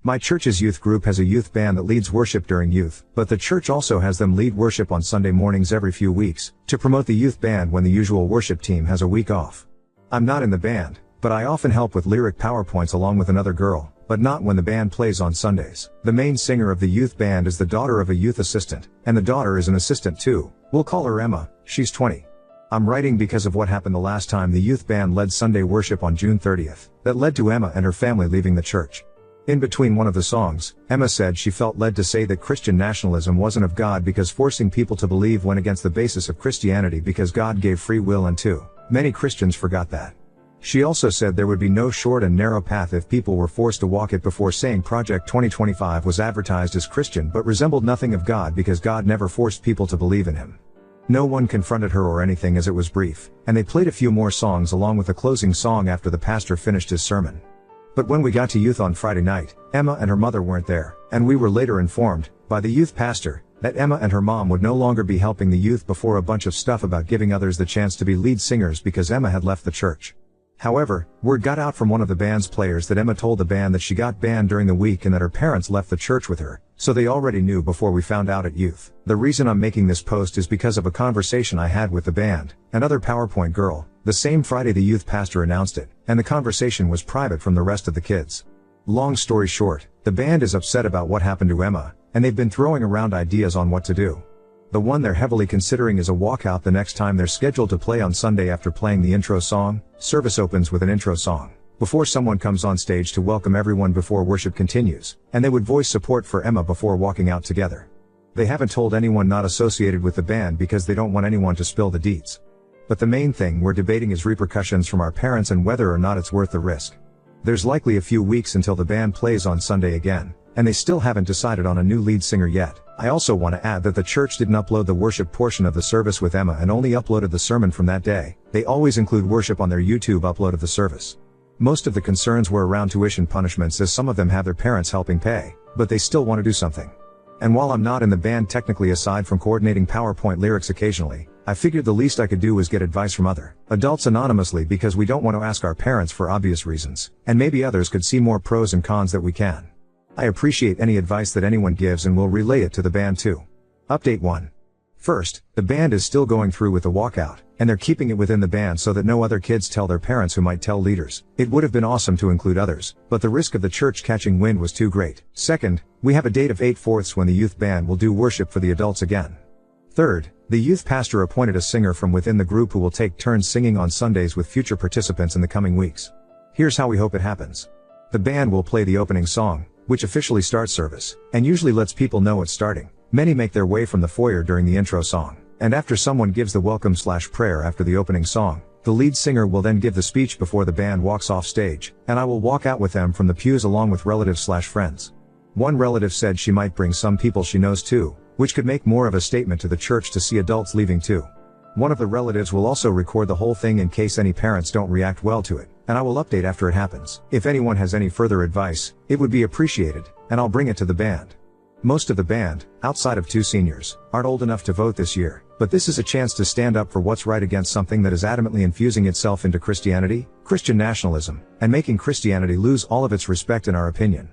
My church's youth group has a youth band that leads worship during youth, but the church also has them lead worship on Sunday mornings every few weeks, to promote the youth band when the usual worship team has a week off. I'm not in the band, but I often help with lyric PowerPoints along with another girl, but not when the band plays on Sundays. The main singer of the youth band is the daughter of a youth assistant, and the daughter is an assistant too. We'll call her Emma, she's 20. I'm writing because of what happened the last time the youth band led Sunday worship on June 30th, that led to Emma and her family leaving the church. In between one of the songs, Emma said she felt led to say that Christian nationalism wasn't of God because forcing people to believe went against the basis of Christianity because God gave free will and too many Christians forgot that. She also said there would be no short and narrow path if people were forced to walk it before saying Project 2025 was advertised as Christian but resembled nothing of God because God never forced people to believe in Him. No one confronted her or anything as it was brief, and they played a few more songs along with a closing song after the pastor finished his sermon. But when we got to youth on Friday night, Emma and her mother weren't there, and we were later informed, by the youth pastor, that Emma and her mom would no longer be helping the youth before a bunch of stuff about giving others the chance to be lead singers because Emma had left the church. However, word got out from one of the band's players that Emma told the band that she got banned during the week and that her parents left the church with her, so they already knew before we found out at youth. The reason I'm making this post is because of a conversation I had with the band, another PowerPoint girl, the same Friday the youth pastor announced it, and the conversation was private from the rest of the kids. Long story short, the band is upset about what happened to Emma, and they've been throwing around ideas on what to do. The one they're heavily considering is a walkout the next time they're scheduled to play on Sunday after playing the intro song. Service opens with an intro song, before someone comes on stage to welcome everyone before worship continues, and they would voice support for Emma before walking out together. They haven't told anyone not associated with the band because they don't want anyone to spill the deets. But the main thing we're debating is repercussions from our parents and whether or not it's worth the risk. There's likely a few weeks until the band plays on Sunday again, and they still haven't decided on a new lead singer yet. I also want to add that the church didn't upload the worship portion of the service with Emma and only uploaded the sermon from that day. They always include worship on their YouTube upload of the service. Most of the concerns were around tuition punishments as some of them have their parents helping pay, but they still want to do something. And while I'm not in the band technically aside from coordinating PowerPoint lyrics occasionally, I figured the least I could do was get advice from other adults anonymously because we don't want to ask our parents for obvious reasons, and maybe others could see more pros and cons that we can. I appreciate any advice that anyone gives and will relay it to the band too. Update 1. First, the band is still going through with the walkout, and they're keeping it within the band so that no other kids tell their parents who might tell leaders. It would have been awesome to include others, but the risk of the church catching wind was too great. Second, we have a date of 8/4 when the youth band will do worship for the adults again. Third, the youth pastor appointed a singer from within the group who will take turns singing on Sundays with future participants in the coming weeks. Here's how we hope it happens. The band will play the opening song, which officially starts service, and usually lets people know it's starting. Many make their way from the foyer during the intro song, and after someone gives the welcome/prayer after the opening song, the lead singer will then give the speech before the band walks off stage, and I will walk out with them from the pews along with relatives/friends. One relative said she might bring some people she knows too, which could make more of a statement to the church to see adults leaving too. One of the relatives will also record the whole thing in case any parents don't react well to it, and I will update after it happens. If anyone has any further advice, it would be appreciated, and I'll bring it to the band. Most of the band, outside of 2 seniors, aren't old enough to vote this year, but this is a chance to stand up for what's right against something that is adamantly infusing itself into Christianity, Christian nationalism, and making Christianity lose all of its respect in our opinion.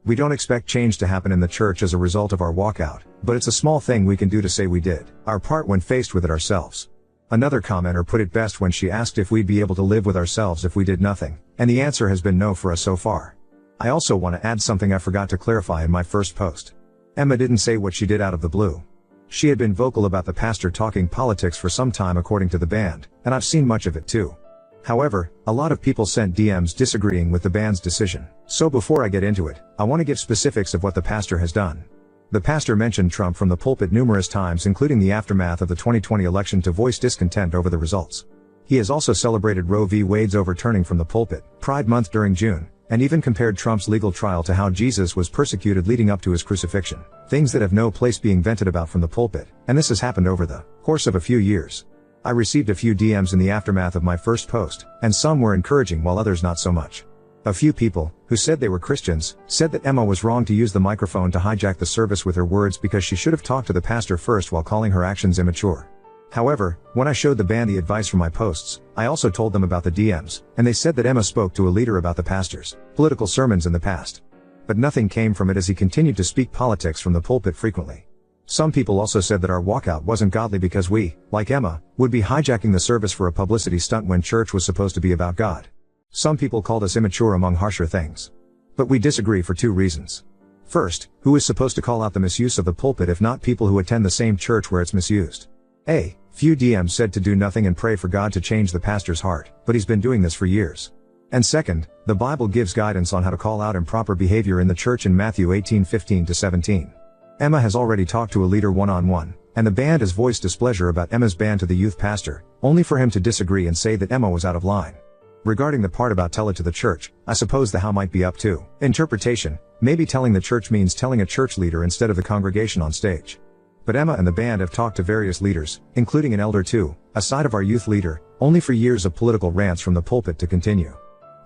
We don't expect change to happen in the church as a result of our walkout, but it's a small thing we can do to say we did our part when faced with it ourselves. Another commenter put it best when she asked if we'd be able to live with ourselves if we did nothing, and the answer has been no for us so far. I also want to add something I forgot to clarify in my first post. Emma didn't say what she did out of the blue. She had been vocal about the pastor talking politics for some time according to the band, and I've seen much of it too. However, a lot of people sent DMs disagreeing with the band's decision. So before I get into it, I want to give specifics of what the pastor has done. The pastor mentioned Trump from the pulpit numerous times, including the aftermath of the 2020 election, to voice discontent over the results. He has also celebrated Roe v. Wade's overturning from the pulpit, Pride Month during June, and even compared Trump's legal trial to how Jesus was persecuted leading up to his crucifixion. Things that have no place being vented about from the pulpit, and this has happened over the course of a few years. I received a few DMs in the aftermath of my first post, and some were encouraging while others not so much. A few people, who said they were Christians, said that Emma was wrong to use the microphone to hijack the service with her words because she should have talked to the pastor first while calling her actions immature. However, when I showed the band the advice from my posts, I also told them about the DMs, and they said that Emma spoke to a leader about the pastor's political sermons in the past. But nothing came from it as he continued to speak politics from the pulpit frequently. Some people also said that our walkout wasn't godly because we, like Emma, would be hijacking the service for a publicity stunt when church was supposed to be about God. Some people called us immature among harsher things. But we disagree for two reasons. First, who is supposed to call out the misuse of the pulpit if not people who attend the same church where it's misused? Few DMs said to do nothing and pray for God to change the pastor's heart, but he's been doing this for years. And second, the Bible gives guidance on how to call out improper behavior in the church in Matthew 18:15-17. Emma has already talked to a leader one-on-one, and the band has voiced displeasure about Emma's ban to the youth pastor, only for him to disagree and say that Emma was out of line. Regarding the part about tell it to the church, I suppose the how might be up to interpretation. Maybe telling the church means telling a church leader instead of the congregation on stage. But Emma and the band have talked to various leaders, including an elder too, aside of our youth leader, only for years of political rants from the pulpit to continue.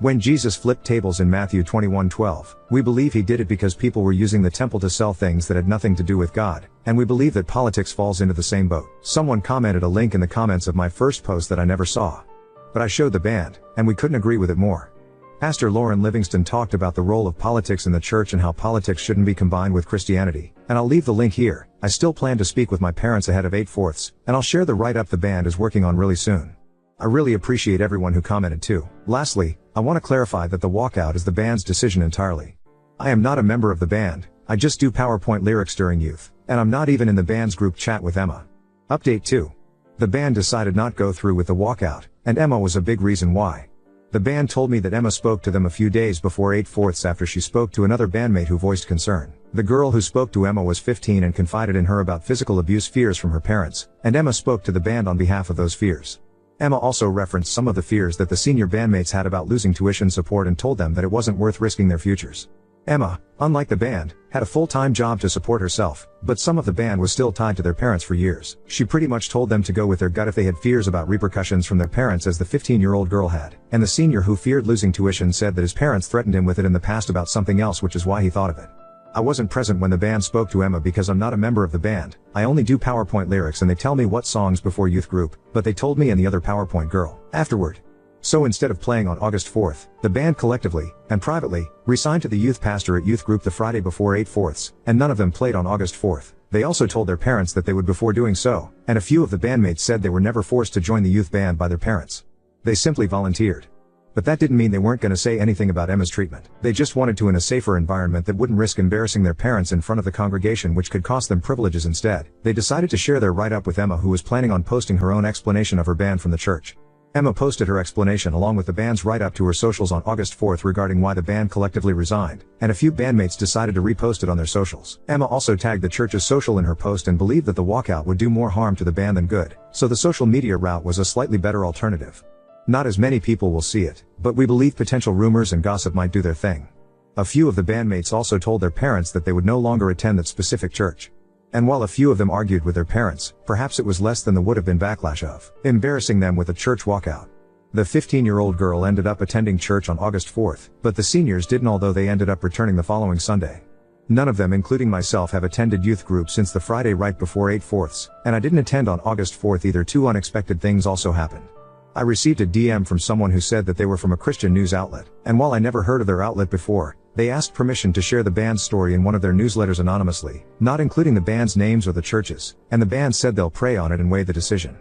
When Jesus flipped tables in Matthew 21:12, we believe he did it because people were using the temple to sell things that had nothing to do with God, and we believe that politics falls into the same boat. Someone commented a link in the comments of my first post that I never saw. But I showed the band, and we couldn't agree with it more. Pastor Lauren Livingston talked about the role of politics in the church and how politics shouldn't be combined with Christianity, and I'll leave the link here. I still plan to speak with my parents ahead of 8/4, and I'll share the write-up the band is working on really soon. I really appreciate everyone who commented too. Lastly, I want to clarify that the walkout is the band's decision entirely. I am not a member of the band, I just do PowerPoint lyrics during youth, and I'm not even in the band's group chat with Emma. Update 2. The band decided not go through with the walkout, and Emma was a big reason why. The band told me that Emma spoke to them a few days before 8/4 after she spoke to another bandmate who voiced concern. The girl who spoke to Emma was 15 and confided in her about physical abuse fears from her parents, and Emma spoke to the band on behalf of those fears. Emma also referenced some of the fears that the senior bandmates had about losing tuition support and told them that it wasn't worth risking their futures. Emma, unlike the band, had a full-time job to support herself, but some of the band was still tied to their parents for years. She pretty much told them to go with their gut if they had fears about repercussions from their parents as the 15-year-old girl had, and the senior who feared losing tuition said that his parents threatened him with it in the past about something else, which is why he thought of it. I wasn't present when the band spoke to Emma because I'm not a member of the band. I only do PowerPoint lyrics and they tell me what songs before youth group, but they told me and the other PowerPoint girl afterward. So instead of playing on August 4th, the band collectively, and privately, resigned to the youth pastor at youth group the Friday before 8/4, and none of them played on August 4th. They also told their parents that they would before doing so, and a few of the bandmates said they were never forced to join the youth band by their parents. They simply volunteered. But that didn't mean they weren't going to say anything about Emma's treatment. They just wanted to in a safer environment that wouldn't risk embarrassing their parents in front of the congregation, which could cost them privileges instead. They decided to share their write-up with Emma, who was planning on posting her own explanation of her ban from the church. Emma posted her explanation along with the band's write-up to her socials on August 4th regarding why the band collectively resigned, and a few bandmates decided to repost it on their socials. Emma also tagged the church's social in her post and believed that the walkout would do more harm to the band than good, so the social media route was a slightly better alternative. Not as many people will see it, but we believe potential rumors and gossip might do their thing. A few of the bandmates also told their parents that they would no longer attend that specific church. And while a few of them argued with their parents, perhaps it was less than there would have been backlash of embarrassing them with a church walkout. The 15-year-old girl ended up attending church on August 4th, but the seniors didn't, although they ended up returning the following Sunday. None of them, including myself, have attended youth group since the Friday right before 8/4, and I didn't attend on August 4th either. Two unexpected things also happened. I received a DM from someone who said that they were from a Christian news outlet, and while I never heard of their outlet before, they asked permission to share the band's story in one of their newsletters anonymously, not including the band's names or the churches, and the band said they'll pray on it and weigh the decision.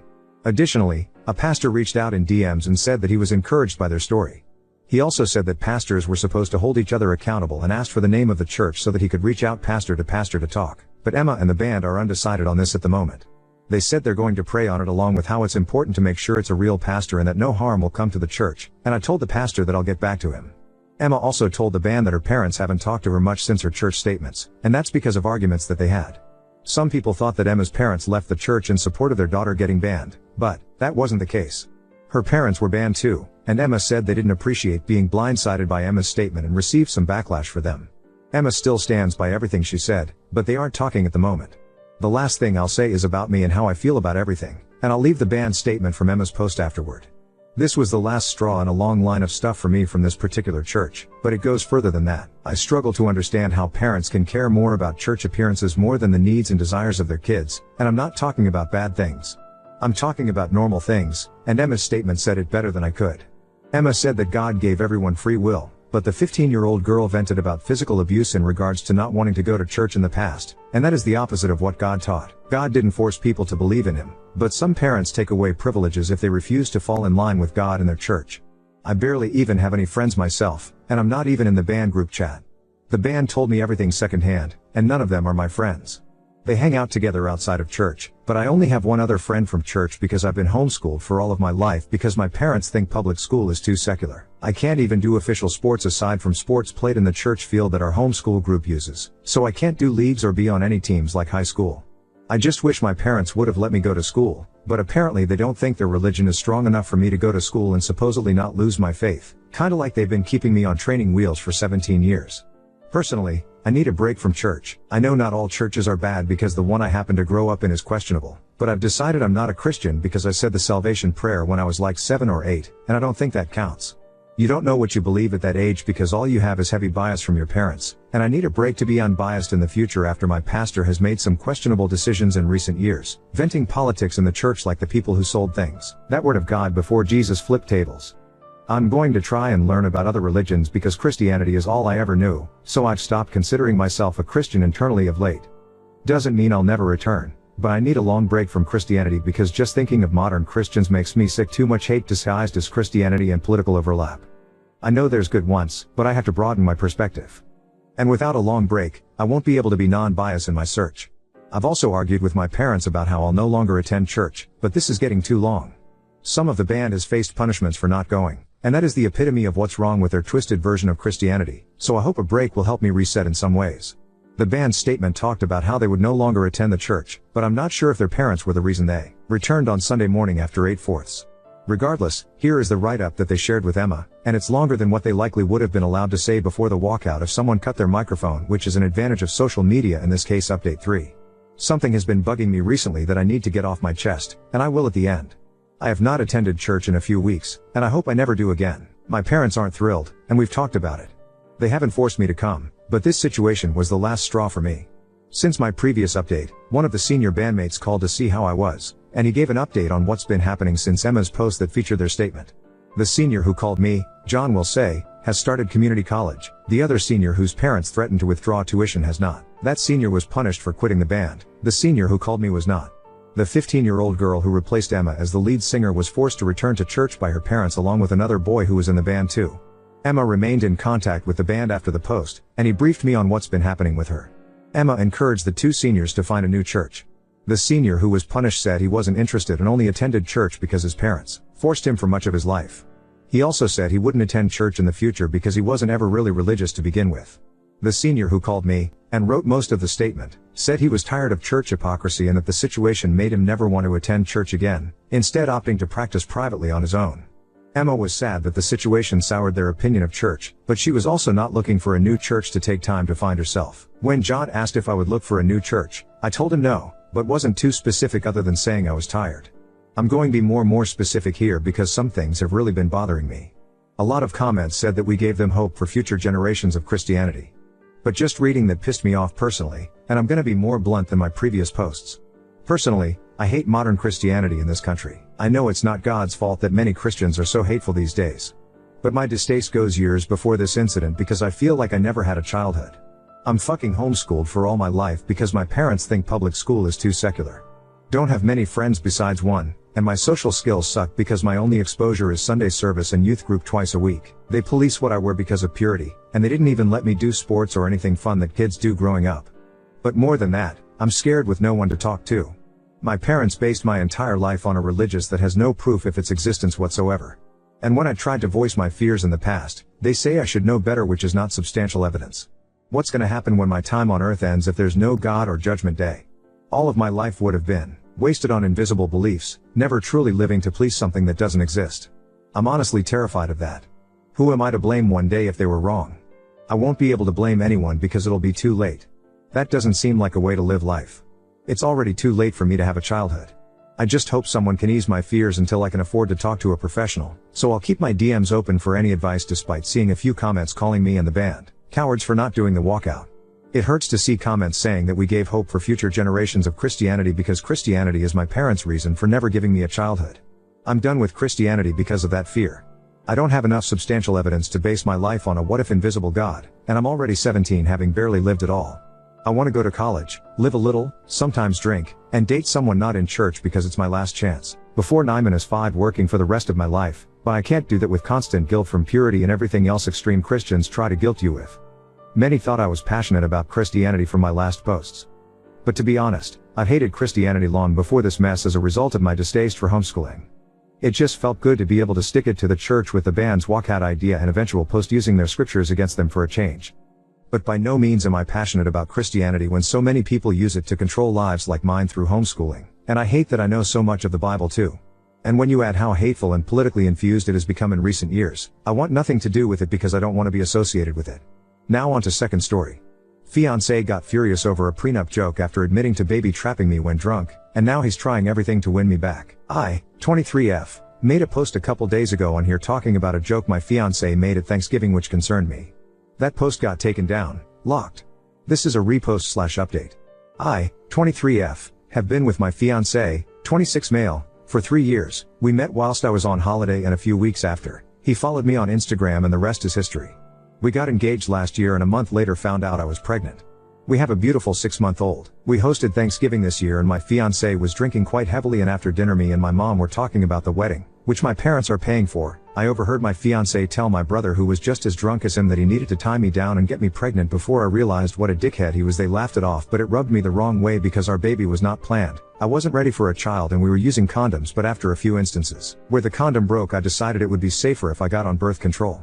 Additionally, a pastor reached out in DMs and said that he was encouraged by their story. He also said that pastors were supposed to hold each other accountable and asked for the name of the church so that he could reach out pastor to talk, but Emma and the band are undecided on this at the moment. They said they're going to pray on it along with how it's important to make sure it's a real pastor and that no harm will come to the church, and I told the pastor that I'll get back to him. Emma also told the band that her parents haven't talked to her much since her church statements, and that's because of arguments that they had. Some people thought that Emma's parents left the church in support of their daughter getting banned, but that wasn't the case. Her parents were banned too, and Emma said they didn't appreciate being blindsided by Emma's statement and received some backlash for them. Emma still stands by everything she said, but they aren't talking at the moment. The last thing I'll say is about me and how I feel about everything, and I'll leave the band's statement from Emma's post afterward. This was the last straw in a long line of stuff for me from this particular church, but it goes further than that. I struggle to understand how parents can care more about church appearances more than the needs and desires of their kids, and I'm not talking about bad things. I'm talking about normal things, and Emma's statement said it better than I could. Emma said that God gave everyone free will, but the 15-year-old girl vented about physical abuse in regards to not wanting to go to church in the past, and that is the opposite of what God taught. God didn't force people to believe in Him, but some parents take away privileges if they refuse to fall in line with God and their church. I barely even have any friends myself, and I'm not even in the band group chat. The band told me everything secondhand, and none of them are my friends. They hang out together outside of church, but I only have one other friend from church because I've been homeschooled for all of my life because my parents think public school is too secular. I can't even do official sports aside from sports played in the church field that our homeschool group uses, so I can't do leagues or be on any teams like high school. I just wish my parents would have let me go to school, but apparently they don't think their religion is strong enough for me to go to school and supposedly not lose my faith, kinda like they've been keeping me on training wheels for 17 years. Personally, I need a break from church. I know not all churches are bad because the one I happen to grow up in is questionable, but I've decided I'm not a Christian because I said the salvation prayer when I was like 7 or 8, and I don't think that counts. You don't know what you believe at that age because all you have is heavy bias from your parents, and I need a break to be unbiased in the future after my pastor has made some questionable decisions in recent years, venting politics in the church like the people who sold things. That word of God before Jesus flipped tables. I'm going to try and learn about other religions because Christianity is all I ever knew, so I've stopped considering myself a Christian internally of late. Doesn't mean I'll never return, but I need a long break from Christianity because just thinking of modern Christians makes me sick. Too much hate disguised as Christianity and political overlap. I know there's good ones, but I have to broaden my perspective. And without a long break, I won't be able to be non-biased in my search. I've also argued with my parents about how I'll no longer attend church, but this is getting too long. Some of the band has faced punishments for not going, and that is the epitome of what's wrong with their twisted version of Christianity, so I hope a break will help me reset in some ways. The band's statement talked about how they would no longer attend the church, but I'm not sure if their parents were the reason they returned on Sunday morning after 8/4. Regardless, here is the write-up that they shared with Emma, and it's longer than what they likely would have been allowed to say before the walkout if someone cut their microphone, which is an advantage of social media, in this case update 3. Something has been bugging me recently that I need to get off my chest, and I will at the end. I have not attended church in a few weeks, and I hope I never do again. My parents aren't thrilled, and we've talked about it. They haven't forced me to come, but this situation was the last straw for me. Since my previous update, one of the senior bandmates called to see how I was, and he gave an update on what's been happening since Emma's post that featured their statement. The senior who called me, John will say, has started community college. The other senior whose parents threatened to withdraw tuition has not. That senior was punished for quitting the band. The senior who called me was not. The 15-year-old girl who replaced Emma as the lead singer was forced to return to church by her parents along with another boy who was in the band too. Emma remained in contact with the band after the post, and he briefed me on what's been happening with her. Emma encouraged the two seniors to find a new church. The senior who was punished said he wasn't interested and only attended church because his parents forced him for much of his life. He also said he wouldn't attend church in the future because he wasn't ever really religious to begin with. The senior who called me, and wrote most of the statement, said he was tired of church hypocrisy and that the situation made him never want to attend church again, instead opting to practice privately on his own. Emma was sad that the situation soured their opinion of church, but she was also not looking for a new church to take time to find herself. When John asked if I would look for a new church, I told him no, but wasn't too specific other than saying I was tired. I'm going to be more specific here because some things have really been bothering me. A lot of comments said that we gave them hope for future generations of Christianity. But just reading that pissed me off personally, and I'm gonna be more blunt than my previous posts. Personally, I hate modern Christianity in this country. I know it's not God's fault that many Christians are so hateful these days. But my distaste goes years before this incident because I feel like I never had a childhood. I'm fucking homeschooled for all my life because my parents think public school is too secular. Don't have many friends besides one, and my social skills suck because my only exposure is Sunday service and youth group twice a week. They police what I wear because of purity, and they didn't even let me do sports or anything fun that kids do growing up. But more than that, I'm scared with no one to talk to. My parents based my entire life on a religion that has no proof of its existence whatsoever. And when I tried to voice my fears in the past, they say I should know better, which is not substantial evidence. What's gonna happen when my time on earth ends if there's no God or judgment day? All of my life would have been wasted on invisible beliefs, never truly living to please something that doesn't exist. I'm honestly terrified of that. Who am I to blame one day if they were wrong? I won't be able to blame anyone because it'll be too late. That doesn't seem like a way to live life. It's already too late for me to have a childhood. I just hope someone can ease my fears until I can afford to talk to a professional, so I'll keep my DMs open for any advice despite seeing a few comments calling me and the band cowards for not doing the walkout. It hurts to see comments saying that we gave hope for future generations of Christianity because Christianity is my parents' reason for never giving me a childhood. I'm done with Christianity because of that fear. I don't have enough substantial evidence to base my life on a what-if invisible God, and I'm already 17 having barely lived at all. I want to go to college, live a little, sometimes drink, and date someone not in church because it's my last chance, before 9-5 working for the rest of my life, but I can't do that with constant guilt from purity and everything else extreme Christians try to guilt you with. Many thought I was passionate about Christianity from my last posts. But to be honest, I've hated Christianity long before this mess as a result of my distaste for homeschooling. It just felt good to be able to stick it to the church with the band's walkout idea and eventual post using their scriptures against them for a change. But by no means am I passionate about Christianity when so many people use it to control lives like mine through homeschooling, and I hate that I know so much of the Bible too. And when you add how hateful and politically infused it has become in recent years, I want nothing to do with it because I don't want to be associated with it. Now on to second story. Fiancé got furious over a prenup joke after admitting to baby trapping me when drunk, and now he's trying everything to win me back. I, 23F, made a post a couple days ago on here talking about a joke my fiancé made at Thanksgiving which concerned me. That post got taken down, locked. This is a repost/update. I, 23F, have been with my fiancé, 26 male, for 3 years. We met whilst I was on holiday and a few weeks after, he followed me on Instagram and the rest is history. We got engaged last year and a month later found out I was pregnant. We have a beautiful 6-month-old. We hosted Thanksgiving this year and my fiancé was drinking quite heavily, and after dinner me and my mom were talking about the wedding, which my parents are paying for. I overheard my fiancé tell my brother, who was just as drunk as him, that he needed to tie me down and get me pregnant before I realized what a dickhead he was. They laughed it off, but it rubbed me the wrong way because our baby was not planned. I wasn't ready for a child and we were using condoms, but after a few instances where the condom broke, I decided it would be safer if I got on birth control.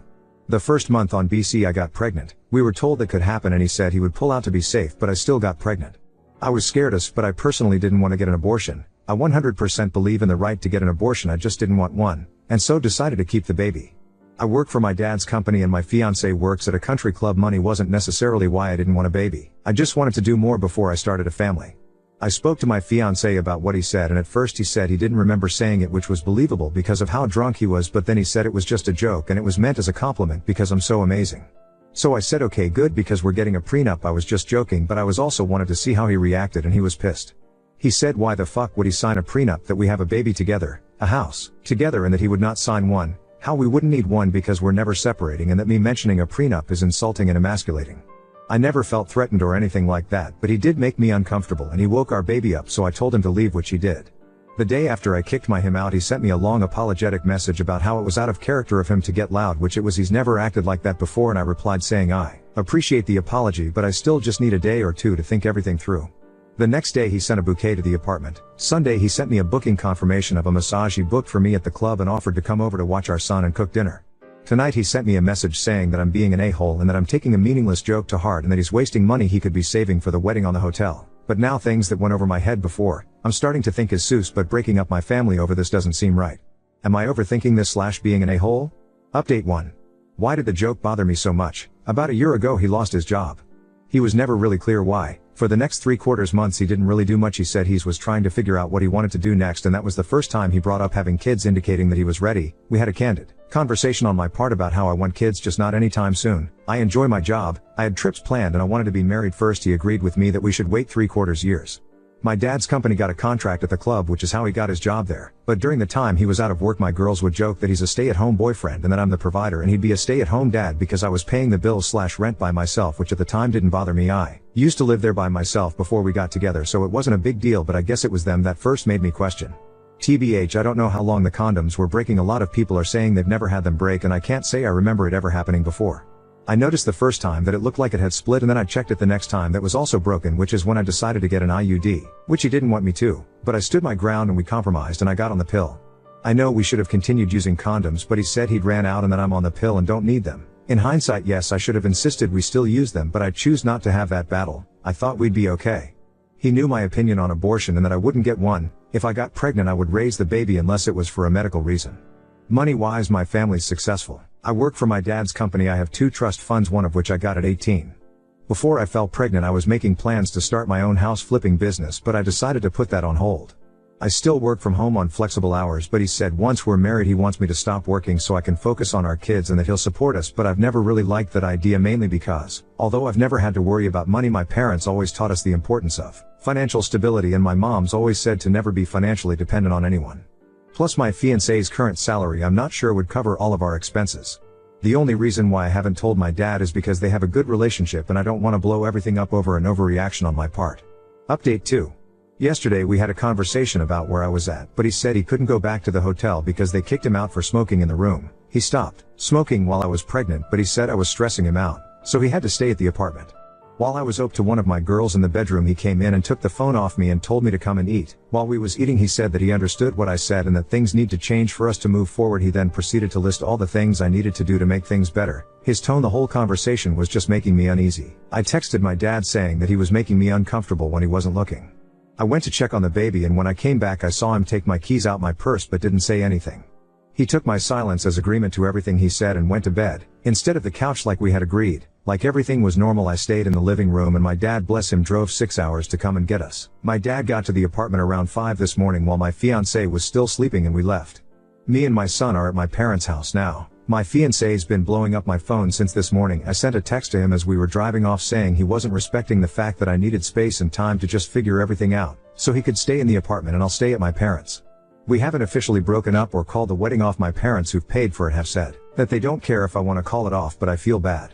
The first month on BC I got pregnant. We were told that could happen and he said he would pull out to be safe, but I still got pregnant. I was scared as, but I personally didn't want to get an abortion. I 100% believe in the right to get an abortion, I just didn't want one, and so decided to keep the baby. I work for my dad's company and my fiancé works at a country club. Money wasn't necessarily why I didn't want a baby. I just wanted to do more before I started a family. I spoke to my fiancé about what he said, and at first he said he didn't remember saying it, which was believable because of how drunk he was, but then he said it was just a joke and it was meant as a compliment because I'm so amazing. So I said okay, good, because we're getting a prenup. I was just joking, but I was also wanted to see how he reacted, and he was pissed. He said why the fuck would he sign a prenup, that we have a baby together, a house together, and that he would not sign one, how we wouldn't need one because we're never separating, and that me mentioning a prenup is insulting and emasculating. I never felt threatened or anything like that, but he did make me uncomfortable and he woke our baby up, so I told him to leave, which he did. The day after I kicked him out, he sent me a long apologetic message about how it was out of character of him to get loud, which it was. He's never acted like that before, and I replied saying I appreciate the apology, but I still just need a day or two to think everything through. The next day he sent a bouquet to the apartment. Sunday he sent me a booking confirmation of a massage he booked for me at the club and offered to come over to watch our son and cook dinner. Tonight he sent me a message saying that I'm being an a-hole and that I'm taking a meaningless joke to heart and that he's wasting money he could be saving for the wedding on the hotel. But now things that went over my head before, I'm starting to think is Seuss, but breaking up my family over this doesn't seem right. Am I overthinking this / being an a-hole? Update 1. Why did the joke bother me so much? About a year ago he lost his job. He was never really clear why. For the next 3/4 months he didn't really do much. He said he was trying to figure out what he wanted to do next, and that was the first time he brought up having kids, indicating that he was ready. We had a candid conversation on my part about how I want kids, just not anytime soon. I enjoy my job, I had trips planned, and I wanted to be married first. He agreed with me that we should wait 3/4 years. My dad's company got a contract at the club, which is how he got his job there. But during the time he was out of work, my girls would joke that he's a stay-at-home boyfriend and that I'm the provider and he'd be a stay-at-home dad because I was paying the bills / rent by myself, which at the time didn't bother me. I used to live there by myself before we got together, so it wasn't a big deal, but I guess it was them that first made me question. TBH, I don't know how long the condoms were breaking. A lot of people are saying they've never had them break, and I can't say I remember it ever happening before. I noticed the first time that it looked like it had split, and then I checked it the next time that was also broken, which is when I decided to get an IUD, which he didn't want me to, but I stood my ground and we compromised and I got on the pill. I know we should have continued using condoms, but he said he'd ran out and that I'm on the pill and don't need them. In hindsight, yes, I should have insisted we still use them, but I choose not to have that battle. I thought we'd be okay. He knew my opinion on abortion and that I wouldn't get one. If I got pregnant I would raise the baby unless it was for a medical reason. Money-wise, my family's successful. I work for my dad's company. I have 2 trust funds, one of which I got at 18. Before I fell pregnant I was making plans to start my own house flipping business, but I decided to put that on hold. I still work from home on flexible hours, but he said once we're married he wants me to stop working so I can focus on our kids and that he'll support us, but I've never really liked that idea, mainly because, although I've never had to worry about money, my parents always taught us the importance of financial stability, and my mom's always said to never be financially dependent on anyone. Plus my fiancé's current salary I'm not sure would cover all of our expenses. The only reason why I haven't told my dad is because they have a good relationship and I don't want to blow everything up over an overreaction on my part. Update 2. Yesterday we had a conversation about where I was at, but he said he couldn't go back to the hotel because they kicked him out for smoking in the room. He stopped smoking while I was pregnant, but he said I was stressing him out, so he had to stay at the apartment. While I was up to one of my girls in the bedroom, he came in and took the phone off me and told me to come and eat. While we was eating, he said that he understood what I said and that things need to change for us to move forward. He then proceeded to list all the things I needed to do to make things better. His tone the whole conversation was just making me uneasy. I texted my dad saying that he was making me uncomfortable when he wasn't looking. I went to check on the baby, and when I came back I saw him take my keys out my purse but didn't say anything. He took my silence as agreement to everything he said and went to bed, instead of the couch like we had agreed. Like everything was normal, I stayed in the living room and my dad, bless him, drove 6 hours to come and get us. My dad got to the apartment around 5 this morning while my fiancé was still sleeping and we left. Me and my son are at my parents' house now. My fiancé's been blowing up my phone since this morning. I sent a text to him as we were driving off saying he wasn't respecting the fact that I needed space and time to just figure everything out, so he could stay in the apartment and I'll stay at my parents'. We haven't officially broken up or called the wedding off. My parents, who've paid for it, have said that they don't care if I want to call it off, but I feel bad.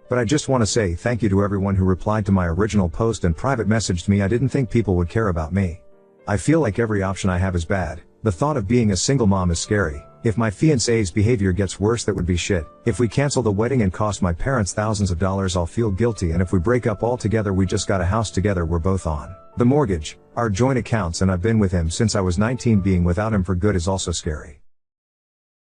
But I just want to say thank you to everyone who replied to my original post and private messaged me. I didn't think people would care about me. I feel like every option I have is bad. The thought of being a single mom is scary. If my fiancé's behavior gets worse, that would be shit. If we cancel the wedding and cost my parents thousands of dollars, I'll feel guilty. And if we break up altogether, we just got a house together, we're both on the mortgage, our joint accounts, and I've been with him since I was 19. Being without him for good is also scary.